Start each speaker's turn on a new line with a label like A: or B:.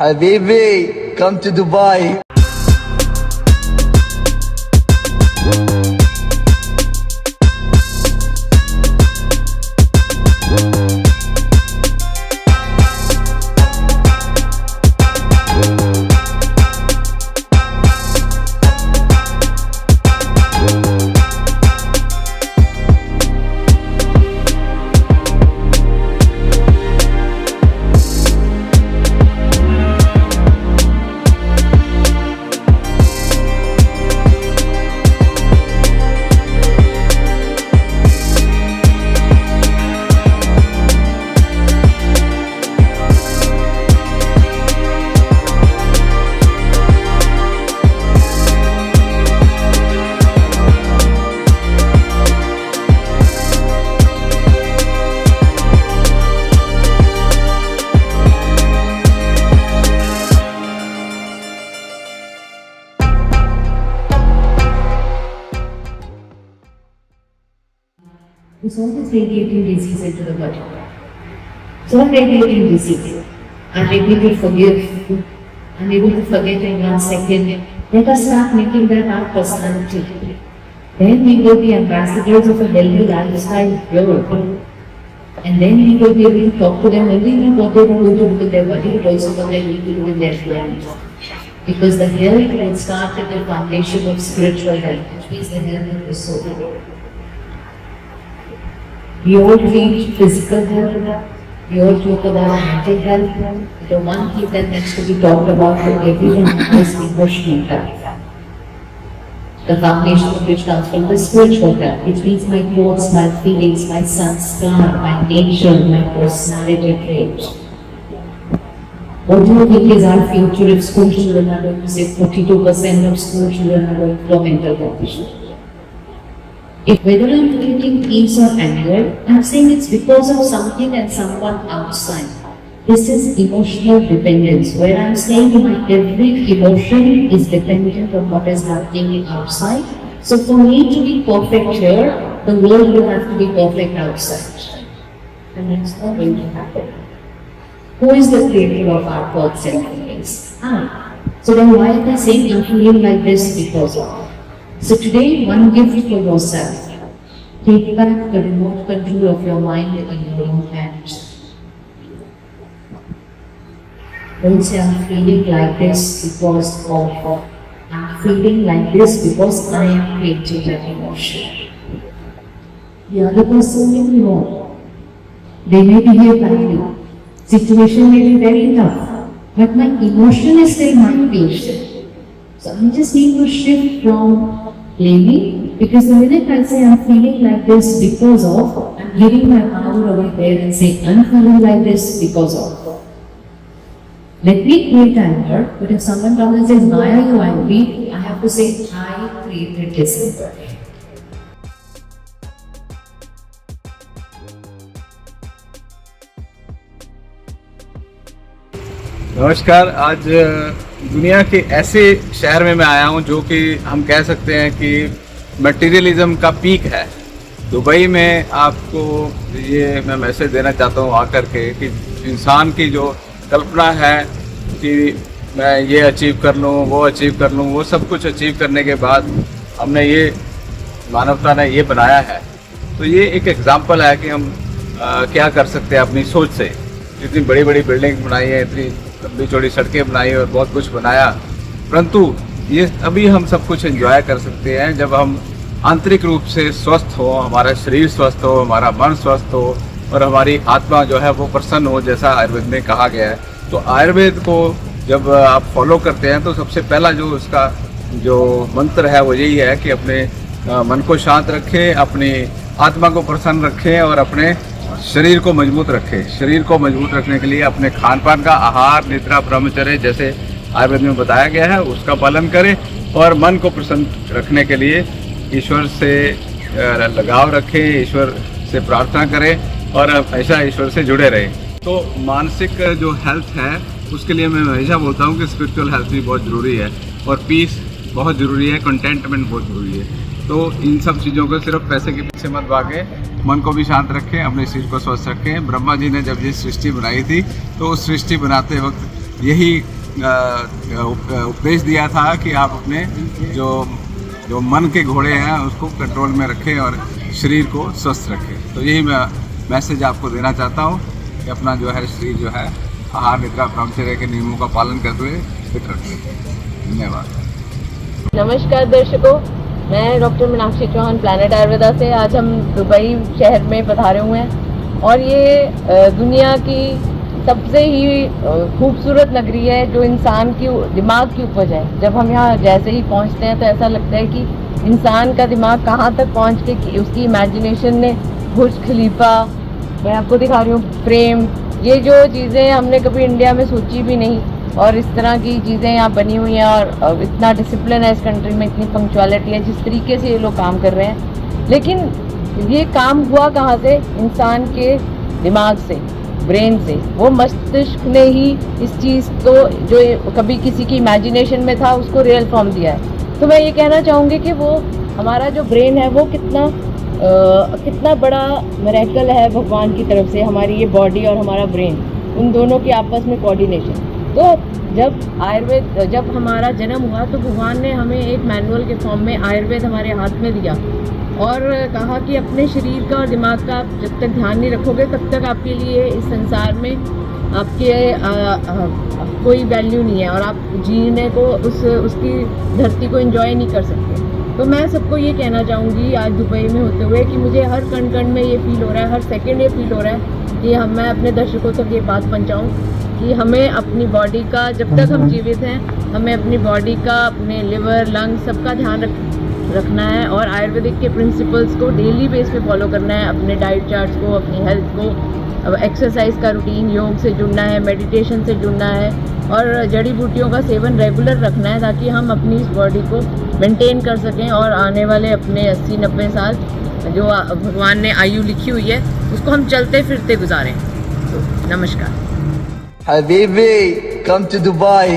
A: Habibi, come to Dubai.
B: It's always radiating disease into the body. It's all radiating disease. Unable to forgive, unable to forget in 1 second. Let us start making that our personality. Then we will be ambassadors of a healthy lifestyle here. And then we will be able to talk to them only not what they want to do with their body, but also what they need to do with their mind. Because the health will start at the foundation of spiritual health, which means the health of the soul. We all treat physical health, we all talk about mental health. The one thing that needs to be talked about for everyone is emotional health. The foundation of which comes from the spiritual health, which means my thoughts, my feelings, my sanskar, my nature, my personality trait. What do you think is our future if school children are going to say 42% of school children are going for mental health issues? If whether I'm feeling peace or anger, I'm saying it's because of something and someone outside. This is emotional dependence, where I'm saying my every emotion is dependent on what is happening outside. So for me to be perfect here, the world will have to be perfect outside. And that's not going to happen. Who is the creator of our thoughts and feelings? I. So then why am I saying I'm feeling like this because of? So today, one gift for yourself. Take back the remote control of your mind in your own hands. Don't say I'm feeling like this because of, I'm feeling like this because I am creating that emotion. The other person may be wrong. They may behave badly. Situation may be very tough. But my emotion is still my creation. So I just need to shift from blaming, because the minute I say I'm feeling like this because of, I'm giving my power over there and say I'm feeling like this because of. Let me create anger, but if someone comes and says, why are you angry? I have to say, I created this anger.
C: नमस्कार। आज दुनिया के ऐसे शहर में मैं आया हूं जो कि हम कह सकते हैं कि मटेरियलिज्म का पीक है। दुबई में आपको ये मैं मैसेज देना चाहता हूं आकर के कि इंसान की जो कल्पना है कि मैं ये अचीव कर लूं, वो अचीव कर लूं, वो सब कुछ अचीव करने के बाद हमने ये मानवता ने ये बनाया है। तो ये एक एग्जाम्पल है कि हम क्या कर सकते हैं अपनी सोच से। इतनी बड़ी बड़ी बिल्डिंग बनाई है, इतनी लंबी चौड़ी सड़कें बनाई और बहुत कुछ बनाया, परंतु ये अभी हम सब कुछ एंजॉय कर सकते हैं जब हम आंतरिक रूप से स्वस्थ हो, हमारा शरीर स्वस्थ हो, हमारा मन स्वस्थ हो और हमारी आत्मा जो है वो प्रसन्न हो, जैसा आयुर्वेद में कहा गया है। तो आयुर्वेद को जब आप फॉलो करते हैं तो सबसे पहला जो उसका जो मंत्र है वो यही है कि अपने मन को शांत रखें, अपनी आत्मा को प्रसन्न रखें और अपने शरीर को मजबूत रखें। शरीर को मजबूत रखने के लिए अपने खान पान का आहार, निद्रा, ब्रह्मचर्य जैसे आयुर्वेद में बताया गया है उसका पालन करें और मन को प्रसन्न रखने के लिए ईश्वर से लगाव रखें, ईश्वर से प्रार्थना करें और हमेशा ईश्वर से जुड़े रहें। तो मानसिक जो हेल्थ है उसके लिए मैं हमेशा बोलता हूँ कि स्पिरिचुअल हेल्थ भी बहुत ज़रूरी है और पीस बहुत ज़रूरी है, कंटेंटमेंट बहुत ज़रूरी है। तो इन सब चीज़ों को सिर्फ पैसे के पीछे मत भागें, मन को भी शांत रखें, अपने शरीर को स्वस्थ रखें। ब्रह्मा जी ने जब ये सृष्टि बनाई थी तो उस सृष्टि बनाते वक्त यही उपदेश दिया था कि आप अपने जो मन के घोड़े हैं उसको कंट्रोल में रखें और शरीर को स्वस्थ रखें। तो यही मैं मैसेज आपको देना चाहता हूँ कि अपना जो है शरीर जो है आहार निद्रा ब्रह्मचर्य के नियमों का पालन करते हुए फिट रखें। धन्यवाद।
A: नमस्कार दर्शकों, मैं डॉक्टर मीनाक्षी चौहान प्लैनेट आयुर्वेदा से। आज हम दुबई शहर में पधारे हुए हैं और ये दुनिया की सबसे ही खूबसूरत नगरी है जो इंसान की दिमाग की उपज है। जब हम यहाँ जैसे ही पहुँचते हैं तो ऐसा लगता है कि इंसान का दिमाग कहाँ तक पहुँच के उसकी इमेजिनेशन ने बुर्ज खलीफा, मैं आपको दिखा रही हूँ, फ्रेम, ये जो चीज़ें हमने कभी इंडिया में सोची भी नहीं, और इस तरह की चीज़ें यहाँ बनी हुई हैं और इतना डिसिप्लिन है इस कंट्री में, इतनी पंक्चुअलिटी है, जिस तरीके से ये लोग काम कर रहे हैं। लेकिन ये काम हुआ कहाँ से? इंसान के दिमाग से, ब्रेन से। वो मस्तिष्क ने ही इस चीज़ को जो कभी किसी की इमेजिनेशन में था उसको रियल फॉर्म दिया है। तो मैं ये कहना चाहूँगी कि वो हमारा जो ब्रेन है वो कितना बड़ा मिरेकल है भगवान की तरफ से। हमारी ये बॉडी और हमारा ब्रेन, उन दोनों की आपस में कोऑर्डिनेशन। तो जब हमारा जन्म हुआ तो भगवान ने हमें एक मैनुअल के फॉर्म में आयुर्वेद हमारे हाथ में दिया और कहा कि अपने शरीर का और दिमाग का जब तक ध्यान नहीं रखोगे तब तक आपके लिए इस संसार में आपके कोई वैल्यू नहीं है और आप जीने को उसकी धरती को एंजॉय नहीं कर सकते। तो मैं सबको ये कहना चाहूँगी आज दुबई में होते हुए कि मुझे हर कण कण में ये फील हो रहा है, हर सेकंड ये फील हो रहा है कि मैं अपने दर्शकों तक ये बात पहुँचाऊँ कि हमें अपनी बॉडी का, जब तक हम जीवित हैं, हमें अपनी बॉडी का, अपने लिवर, लंग्स, सबका ध्यान रखना है और आयुर्वेदिक के प्रिंसिपल्स को डेली बेस पे फॉलो करना है। अपने डाइट चार्ट्स को, अपनी हेल्थ को, अब एक्सरसाइज का रूटीन, योग से जुड़ना है, मेडिटेशन से जुड़ना है और जड़ी बूटियों का सेवन रेगुलर रखना है ताकि हम अपनी इस बॉडी को मेंटेन कर सकें और आने वाले अपने 80-90 साल जो भगवान ने आयु लिखी हुई है उसको हम चलते फिरते गुजारें। तो नमस्कार।
D: Habibi, come to Dubai.